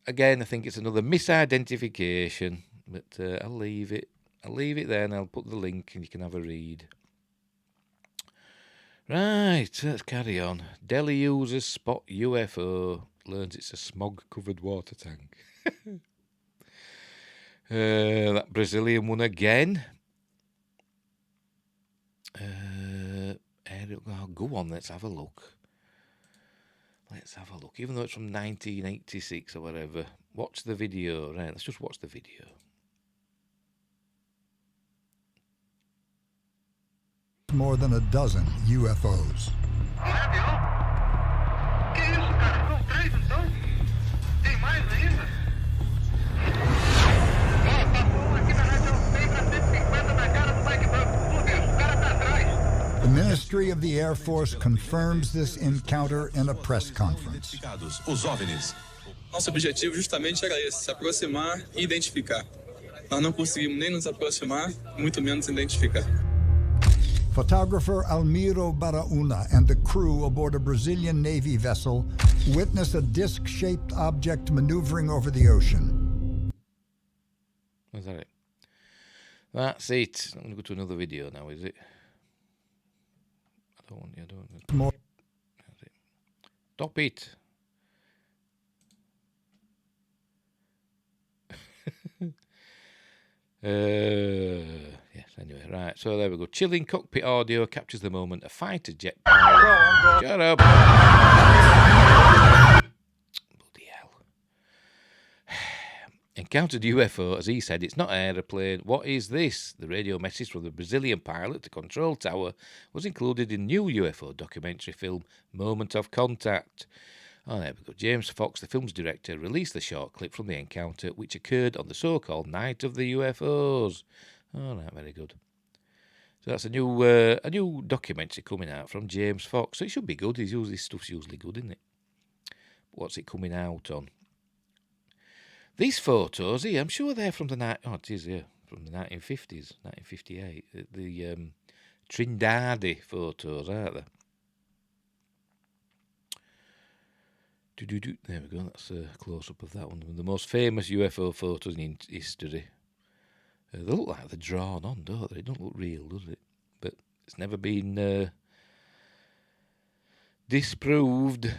Again, I think it's another misidentification, but I'll leave it. I'll leave it there and I'll put the link and you can have a read. Right, let's carry on. Delhi users spot UFO, learns it's a smog-covered water tank. That Brazilian one again. Go on, let's have a look. Even though it's from 1986 or whatever. Watch the video. Right, let's just watch the video. More than a dozen UFOs. Que isso, cara? São 3 então? Tem mais ainda? Ó, passou aqui na rádio 100 para 150 na cara do Mike Banco. Tudo isso, o cara tá atrás. The Ministry of the Air Force confirms this encounter in a press conference. Os OVNIs. Nosso objetivo justamente era esse, se aproximar e identificar. Nós não conseguimos nem nos aproximar, muito menos identificar. Photographer Almiro Baraúna and the crew aboard a Brazilian Navy vessel witness a disc-shaped object maneuvering over the ocean. Is that it? That's it. I'm going to go to another video now, is it? I don't want. More. Stop it. Yes, anyway, right. So there we go. Chilling cockpit audio captures the moment a fighter jet pilot. Shut up. Bloody hell. Encountered UFO, as he said, it's not an aeroplane. What is this? The radio message from the Brazilian pilot to control tower was included in new UFO documentary film Moment of Contact. Oh, there we go. James Fox, the film's director, released the short clip from the encounter, which occurred on the so-called Night of the UFOs. Oh, right, very good. So that's a new documentary coming out from James Fox. So it should be good. His stuff's usually good, isn't it? What's it coming out on? These photos here, I'm sure they're from the it is, yeah, from the 1950s, 1958. The Trindade photos, aren't they? There we go. That's a close-up of that one. The most famous UFO photos in history. They look like they're drawn on, don't they? They don't look real, does it? But it's never been disproved,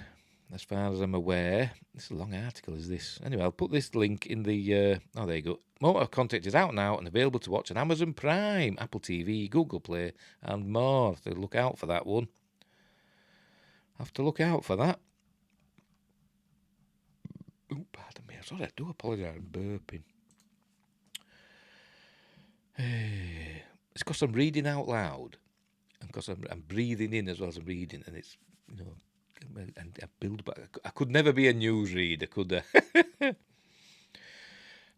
as far as I'm aware. This is a long article, is this? Anyway, I'll put this link in the... there you go. Moment of Contact is out now and available to watch on Amazon Prime, Apple TV, Google Play, and more. So look out for that one. Have to look out for that. Oh, pardon me. Sorry, I do apologise. I'm burping. It's because I'm reading out loud, and because I'm breathing in as well as I'm reading, and it's, and I build back. I could never be a newsreader, could I?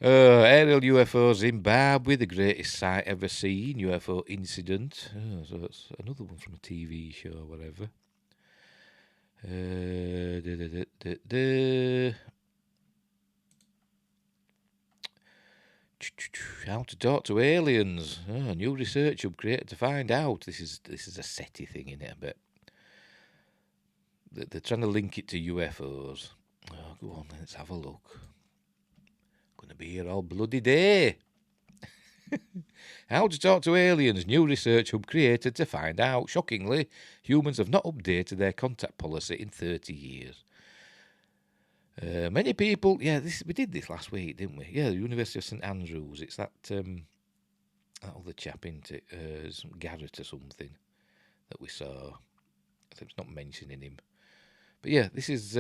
Aerial UFO Zimbabwe, the greatest sight ever seen. UFO incident. So it's another one from a TV show or whatever. How to talk to aliens. New research hub created to find out. This is a SETI thing, in it, I bet. They're trying to link it to UFOs. Oh, go on, let's have a look. Gonna be here all bloody day. How to talk to aliens. New research hub created to find out. Shockingly, humans have not updated their contact policy in 30 years. Many people, we did this last week, didn't we? Yeah, the University of St Andrews. It's that other chap, isn't it? Garrett or something that we saw. I think it's not mentioning him, but yeah, this is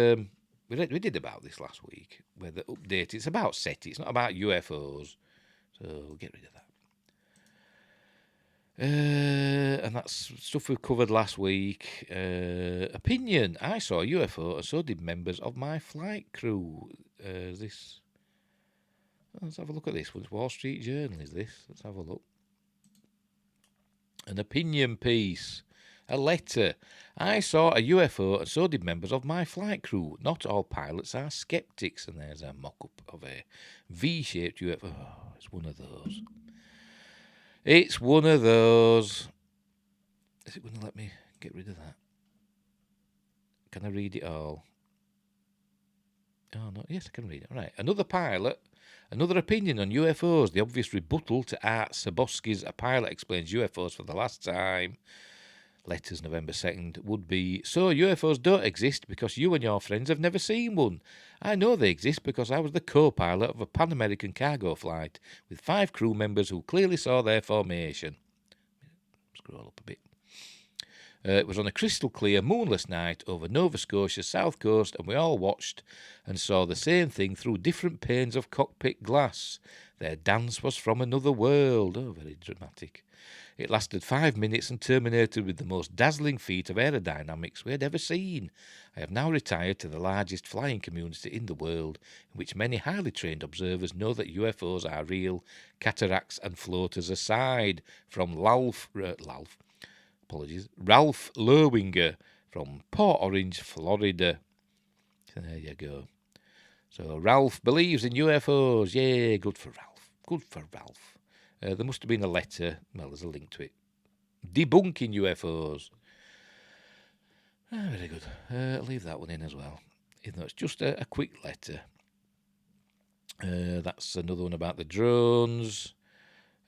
we did about this last week. Where the update, it's about SETI. It's not about UFOs, so we'll get rid of that. And that's stuff we covered last week. Opinion. I saw a UFO, and so did members of my flight crew. Let's have a look at this. It's Wall Street Journal, is this? Let's have a look. An opinion piece. A letter. I saw a UFO, and so did members of my flight crew. Not all pilots are skeptics. And there's a mock-up of a V-shaped UFO. Oh, it's one of those. It's one of those. Is it going to let me get rid of that? Can I read it all? Oh, no. Yes, I can read it. Right. Another pilot. Another opinion on UFOs. The obvious rebuttal to Art Sabowski's A Pilot Explains UFOs for the Last Time. Letters November 2nd would be, so UFOs don't exist because you and your friends have never seen one. I know they exist because I was the co-pilot of a Pan-American cargo flight with 5 crew members who clearly saw their formation. Scroll up a bit. It was on a crystal clear, moonless night over Nova Scotia's south coast, and we all watched and saw the same thing through different panes of cockpit glass. Their dance was from another world. Oh, very dramatic. It lasted 5 minutes and terminated with the most dazzling feat of aerodynamics we had ever seen. I have now retired to the largest flying community in the world, in which many highly trained observers know that UFOs are real, cataracts and floaters aside. From Ralph Lerwinger from Port Orange, Florida. There you go. So Ralph believes in UFOs. Yay, good for Ralph. Good for Ralph. There must have been a letter. Well, there's a link to it. Debunking UFOs. Very good. I'll leave that one in as well. Even though it's just a quick letter. That's another one about the drones.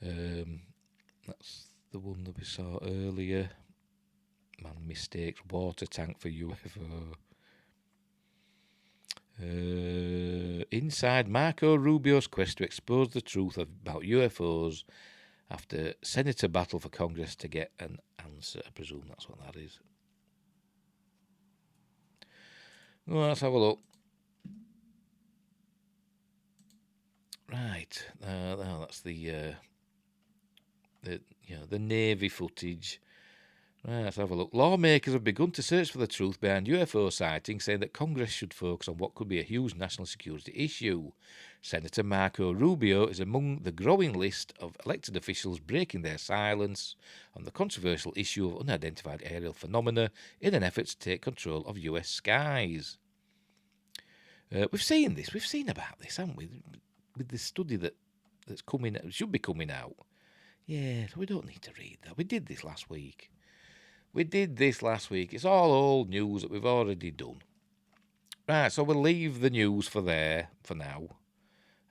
That's the one that we saw earlier. Man mistakes water tank for UFO. Inside Marco Rubio's quest to expose the truth about UFOs after Senator battle for Congress to get an answer. I presume that's what that is. Well, let's have a look. Right, that's the Navy footage. Right, let's have a look. Lawmakers have begun to search for the truth behind UFO sightings, saying that Congress should focus on what could be a huge national security issue. Senator Marco Rubio is among the growing list of elected officials breaking their silence on the controversial issue of unidentified aerial phenomena in an effort to take control of US skies. We've seen about this, haven't we? With the study that's coming, should be coming out. Yeah, so we don't need to read that. We did this last week. It's all old news that we've already done. Right, so we'll leave the news for there for now.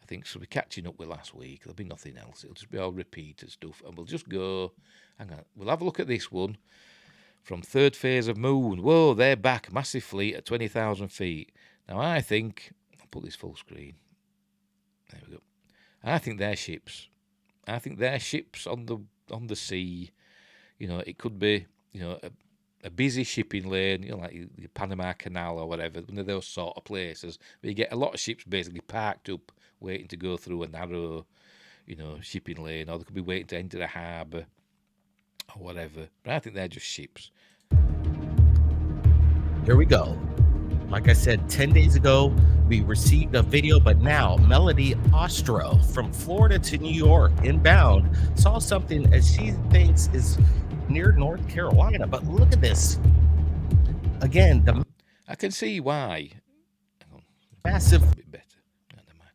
I think so. We're catching up with last week. There'll be nothing else. It'll just be all repeated stuff. And we'll just go. Hang on. We'll have a look at this one from third phase of Moon. Whoa, they're back. Massive fleet at 20,000 feet. Now, I think. I'll put this full screen. There we go. I think they're ships. On the sea. You know, it could be, a busy shipping lane, like the Panama Canal or whatever, one of those sort of places where you get a lot of ships basically parked up, waiting to go through a narrow, shipping lane, or they could be waiting to enter a harbour or whatever. But I think they're just ships. Here we go. Like I said, 10 days ago, we received a video, but now Melody Ostro from Florida to New York inbound saw something as she thinks is near North Carolina. But look at this. Again, I can see why. Massive. A bit better. No, never mind.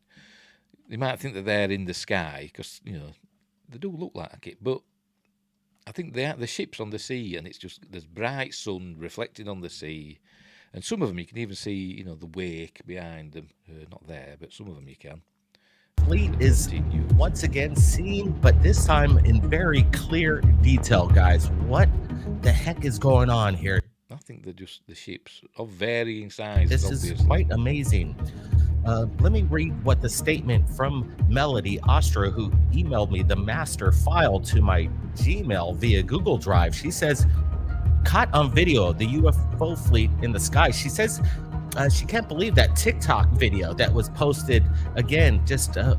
You might think that they're in the sky because, they do look like it, but I think the ship's on the sea and it's just, there's bright sun reflecting on the sea. And some of them you can even see, the wake behind them. Not there, but some of them you can. Fleet is once again seen, but this time in very clear detail, guys. What the heck is going on here? I think they're just the ships of varying sizes. This obviously. is quite amazing. Let me read what the statement from Melody Ostro, who emailed me the master file to my Gmail via Google Drive. She says, caught on video the UFO fleet in the sky. She says she can't believe that TikTok video that was posted again just 10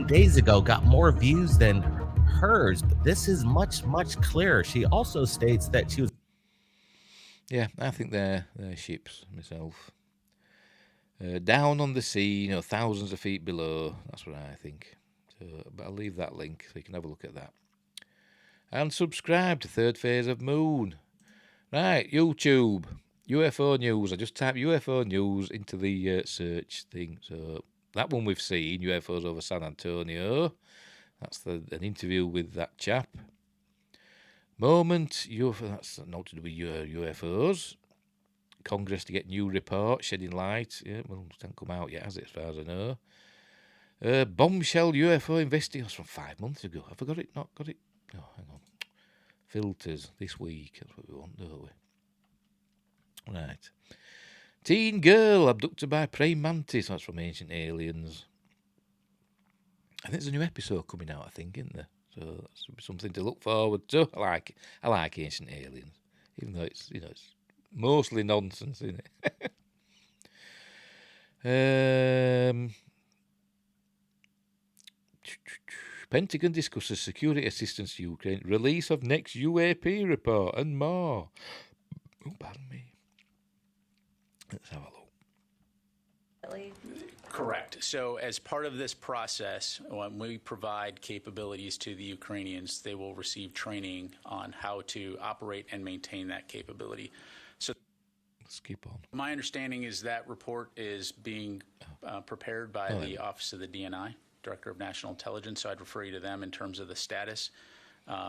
days ago got more views than hers, but this is much clearer. She also states that she was I think they're ships myself, down on the sea, thousands of feet below. That's what I think. So, but I'll leave that link so you can have a look at that. And subscribe to Third Phase of Moon. Right, YouTube, UFO News. I just typed UFO News into the search thing. So that one we've seen, UFOs over San Antonio. That's an interview with that chap. Moment, UFO, that's not to do with UFOs. Congress to get new report, shedding light. Yeah, well, it hasn't come out yet, has it, as far as I know. Bombshell UFO investigation from 5 months ago. Have I got it? Not got it? Oh, hang on. Filters this week. That's what we want, don't we? Right. Teen girl abducted by praying mantis. That's from Ancient Aliens. I think there's a new episode coming out, I think, isn't there? So that's something to look forward to. I like Ancient Aliens. Even though it's, it's mostly nonsense, isn't it? Pentagon discusses security assistance to Ukraine, release of next UAP report, and more. Oh, pardon me. Let's have a look. Correct. So as part of this process, when we provide capabilities to the Ukrainians, they will receive training on how to operate and maintain that capability. So let's keep on. My understanding is that report is being prepared by the Office of the DNI, Director of National Intelligence, so I'd refer you to them in terms of the status.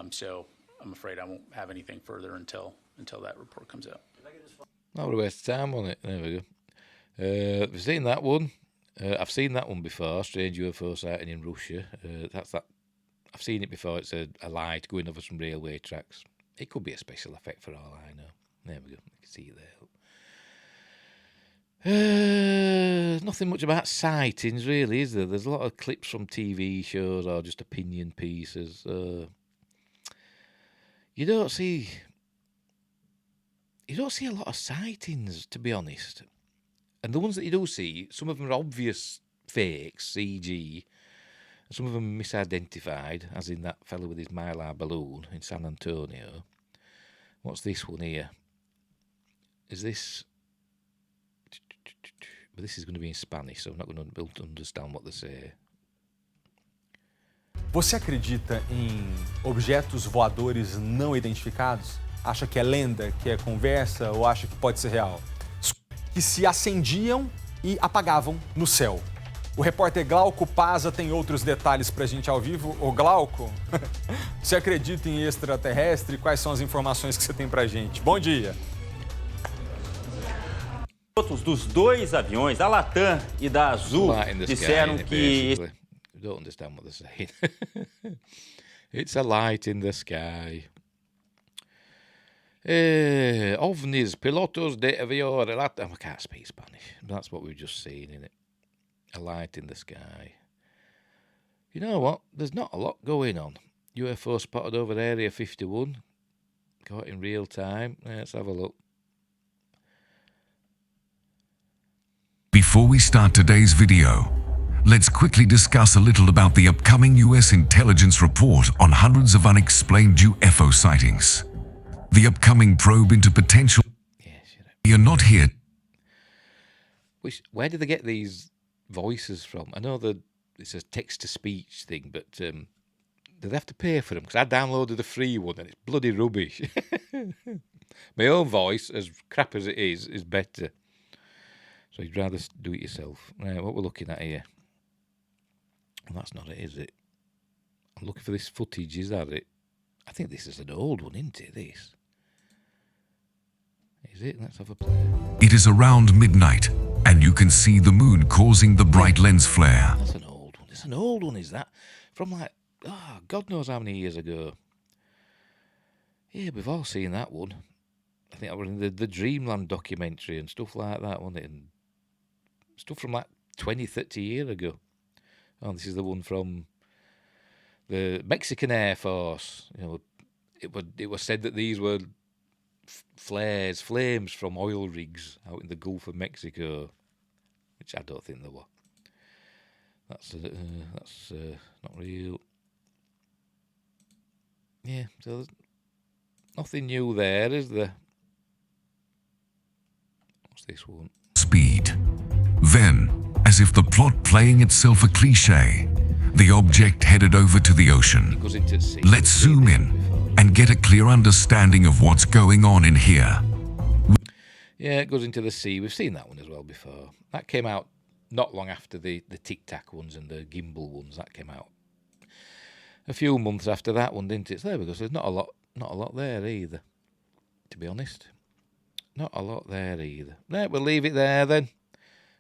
So I'm afraid I won't have anything further until that report comes out. Not a waste of time on it. There we go. We've seen that one. I've seen that one before, strange UFO sighting in Russia. That's that. I've seen it before. It's a light going over some railway tracks. It could be a special effect for all I know. There we go. You can see it Nothing much about sightings, really, is there? There's a lot of clips from TV shows or just opinion pieces. You don't see a lot of sightings, to be honest. And the ones that you do see, some of them are obvious fakes, CG. Some of them misidentified, as in that fellow with his Mylar balloon in San Antonio. What's this one here? Is this... But this is going to be in Spanish, so I'm not going to be able to understand what they say. Você acredita em objetos voadores não identificados? Acha que é lenda, que é conversa ou acha que pode ser real? Que se acendiam e apagavam no céu. O repórter Glauco Paza tem outros detalhes pra gente ao vivo. Ô Glauco, você acredita em extraterrestre? Quais são as informações que você tem pra gente? Bom dia. Pilotos dos dois aviões, da Latam e da Azul, disseram que... I don't understand what they're saying. It's a light in the sky. OVNIs, pilotos de avión. I can't speak Spanish. That's what we've just seen, innit? A light in the sky. You know what? There's not a lot going on. UFO spotted over Area 51. Caught in real time. Let's have a look. Before we start today's video, let's quickly discuss a little about the upcoming US intelligence report on hundreds of unexplained UFO sightings. The upcoming probe into potential... You're not here... Where did they get these voices from? I know that it's a text-to-speech thing, but do they have to pay for them? Because I downloaded a free one and it's bloody rubbish. My own voice, as crap as it is better. So you'd rather do it yourself. Right, what we're looking at here. Well, that's not it, is it? I'm looking for this footage, is that it? I think this is an old one, isn't it, this? Is it? Let's have a play. It is around midnight, and you can see the moon causing the bright lens flare. That's an old one. It's an old one, is that? From like, God knows how many years ago. Yeah, we've all seen that one. I think that was in the Dreamland documentary and stuff like that, wasn't it? And stuff from like 20, 30 years ago. Oh, this is the one from the Mexican Air Force. You know, it was said that these were flames from oil rigs out in the Gulf of Mexico, which I don't think they were. That's not real. Yeah, so there's nothing new there, is there? What's this one? Speed. Then, as if the plot playing itself a cliche, the object headed over to the ocean. Let's zoom in and get a clear understanding of what's going on in here. Yeah, it goes into the sea. We've seen that one as well before. That came out not long after the Tic Tac ones and the gimbal ones. That came out a few months after that one, didn't it? So there we go. So there's not a lot there either, to be honest. Not a lot there either. Right, we'll leave it there then,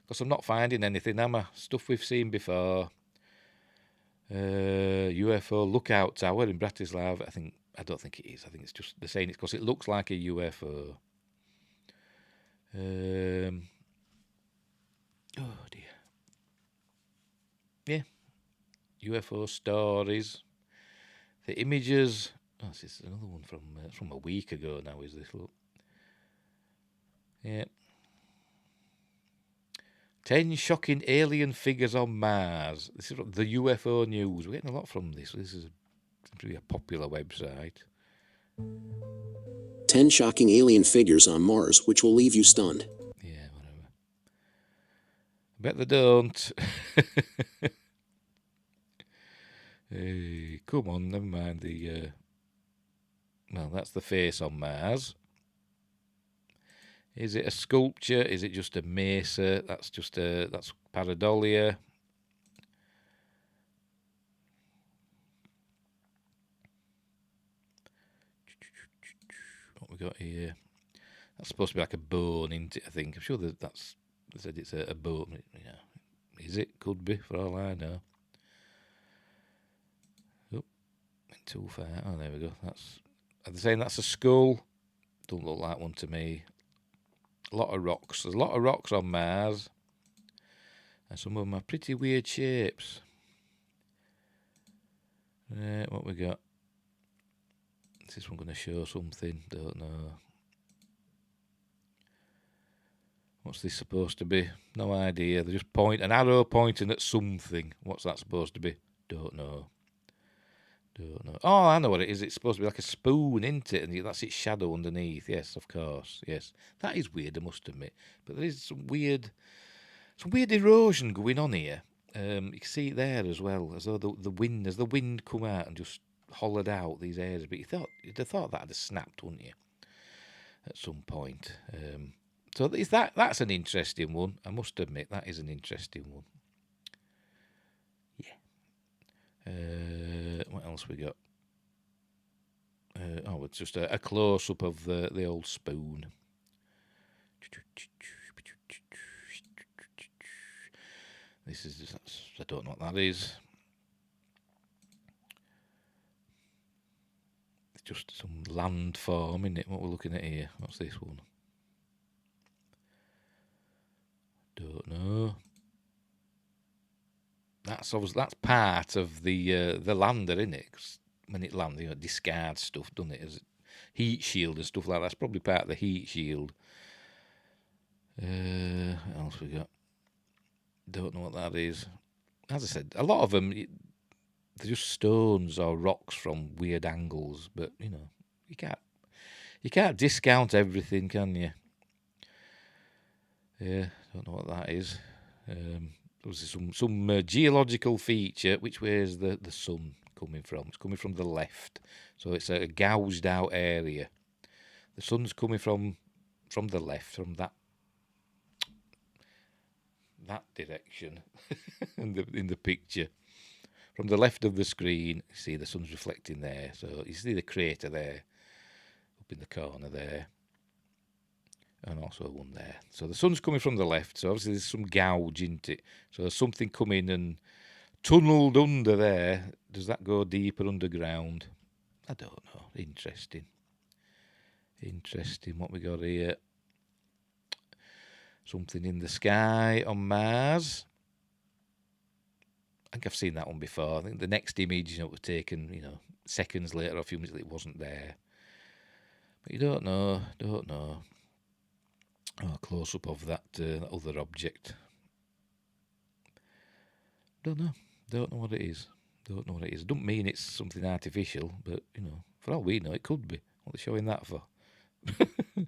because I'm not finding anything, am I? Stuff we've seen before. UFO lookout tower in Bratislava. I don't think it is. I think it's just they're saying it's because it looks like a UFO. Oh dear. Yeah. UFO stories. The images. Oh, this is another one from a week ago now, is this? Look. Yeah. 10 shocking alien figures on Mars. This is the UFO news. We're getting a lot from this. This is a popular website. 10 shocking alien figures on Mars, which will leave you stunned. Yeah, whatever. I bet they don't. Hey, come on, never mind the... Well, that's the face on Mars. Is it a sculpture? Is it just a mesa? That's pareidolia. What we got here? That's supposed to be like a bone, isn't it? I think. I'm sure they said it's a bone. Yeah. Is it? Could be, for all I know. Oh, went too far. Oh, there we go. Are they saying that's a skull? Don't look like one to me. A lot of rocks. There's a lot of rocks on Mars. And some of them are pretty weird shapes. What we got? Is this one going to show something? Don't know. What's this supposed to be? No idea. They just an arrow pointing at something. What's that supposed to be? Don't know. Oh, I know what it is. It's supposed to be like a spoon, isn't it? And that's its shadow underneath. Yes, of course. Yes. That is weird, I must admit. But there is some weird erosion going on here. You can see it there as well, as though the wind come out and just hollowed out these areas. But you'd have thought that'd have snapped, wouldn't you? At some point. So that's an interesting one. I must admit, that is an interesting one. Yeah. What else we got? It's just a close-up of the old spoon. I don't know what that is. It's just some landform, isn't it? What we're looking at here. What's this one? Don't know. That's part of the lander, isn't it? 'Cause when it lands, it discards stuff, doesn't it? As heat shield and stuff like that. That's probably part of the heat shield. What else we got? Don't know what that is. As I said, a lot of them, they're just stones or rocks from weird angles. But you can't discount everything, can you? Yeah, don't know what that is. There's some geological feature. Which way is the sun coming from? It's coming from the left, so it's a gouged out area. The sun's coming from the left, from that direction in the picture. From the left of the screen, you see the sun's reflecting there. So you see the crater there, up in the corner there. And also one there. So the sun's coming from the left, so obviously there's some gouge, isn't it? So there's something coming and tunnelled under there. Does that go deeper underground? I don't know. Interesting. What we got here? Something in the sky on Mars. I think I've seen that one before. I think the next image, was taken, seconds later or a few minutes later, it wasn't there. But you don't know. A close-up of that other object. Don't know what it is. Don't mean it's something artificial, but, for all we know, it could be. What are they showing that for? And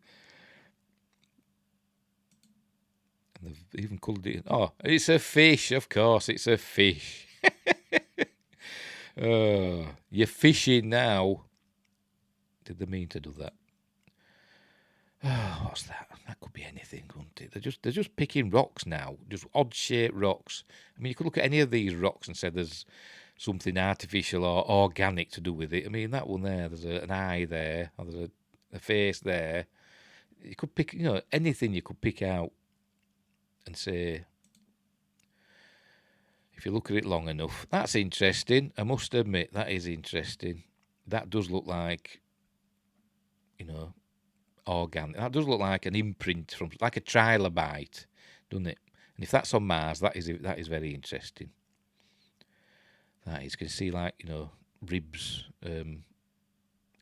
they've even coloured it. Oh, it's a fish, of course, it's a fish. You're fishing now. Did they mean to do that? Oh, what's that? That could be anything, couldn't it? They're just picking rocks now, just odd-shaped rocks. I mean, you could look at any of these rocks and say there's something artificial or organic to do with it. I mean, that one there, there's an eye there, or there's a face there. You could pick, anything you could pick out and say, if you look at it long enough, that's interesting. I must admit, that is interesting. That does look like, organic. That does look like an imprint from, like a trilobite, doesn't it? And if that's on Mars, that is very interesting. That is, you can see ribs, on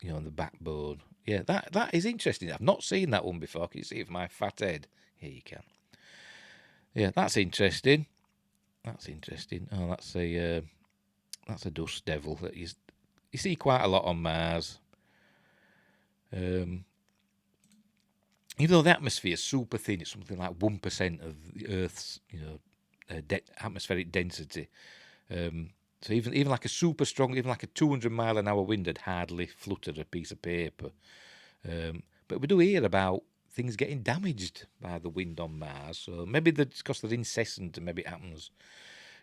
the backbone. Yeah, that is interesting. I've not seen that one before. Can you see it with my fat head? Here you can. Yeah, that's interesting. Oh, that's a dust devil that you see quite a lot on Mars. Even though the atmosphere is super thin, it's something like 1% of the Earth's, atmospheric density. So even like a super strong, even like a 200-mile-an-hour wind would hardly flutter a piece of paper. But we do hear about things getting damaged by the wind on Mars. So maybe it's because they're incessant, and maybe it happens,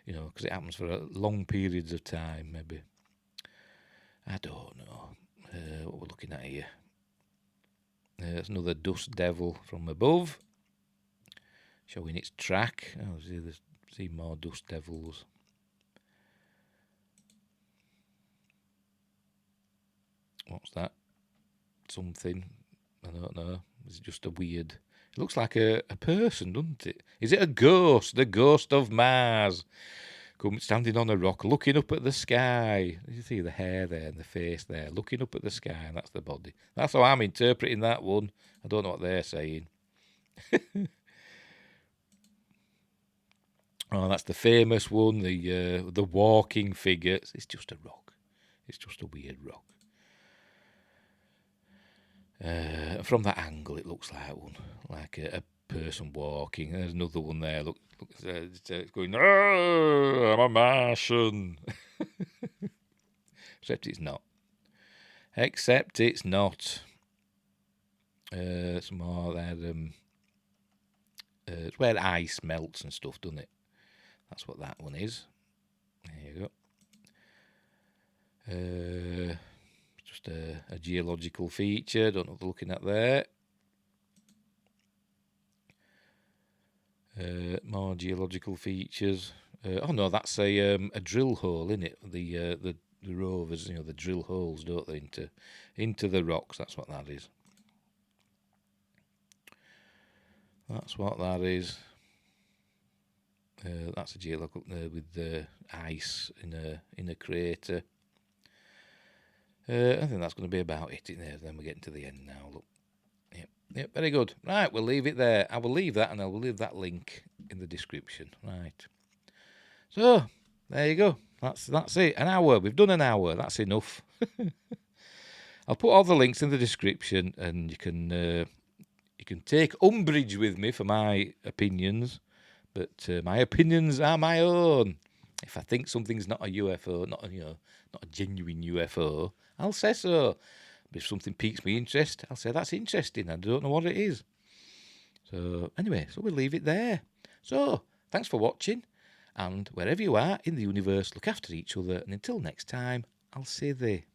because it happens for long periods of time. Maybe I don't know what we're looking at here. There's another dust devil from above, showing its track. Oh, see more dust devils. What's that? Something. I don't know. It's just a weird It looks like a person, doesn't it? Is it a ghost? The ghost of Mars. Come standing on a rock, looking up at the sky. You see the hair there and the face there, looking up at the sky, and that's the body. That's how I'm interpreting that one. I don't know what they're saying. Oh, that's the famous one, the walking figure. It's just a rock. It's just a weird rock. From that angle, it looks like one, like a person walking. There's another one there. Look, it's going. Oh, I'm a Martian. Except it's not. Some more there. It's where ice melts and stuff, doesn't it? That's what that one is. There you go. Just a geological feature. Don't know what they're looking at there. More geological features. Oh no, that's a drill hole, isn't it? The rovers, the drill holes, don't they, into the rocks. That's what that is. That's what that is. That's a geological with the ice in a crater. I think that's going to be about it in there. Then we're getting to the end now. Look. Yep, very good. Right, we'll leave it there. I will leave that, and I will leave that link in the description. Right. So there you go. That's it. An hour. We've done an hour. That's enough. I'll put all the links in the description, and you can take umbrage with me for my opinions, but my opinions are my own. If I think something's not a UFO, not a genuine UFO, I'll say so. But if something piques my interest, I'll say that's interesting. I don't know what it is. So anyway, we'll leave it there. So thanks for watching, and wherever you are in the universe, look after each other. And until next time, I'll say they.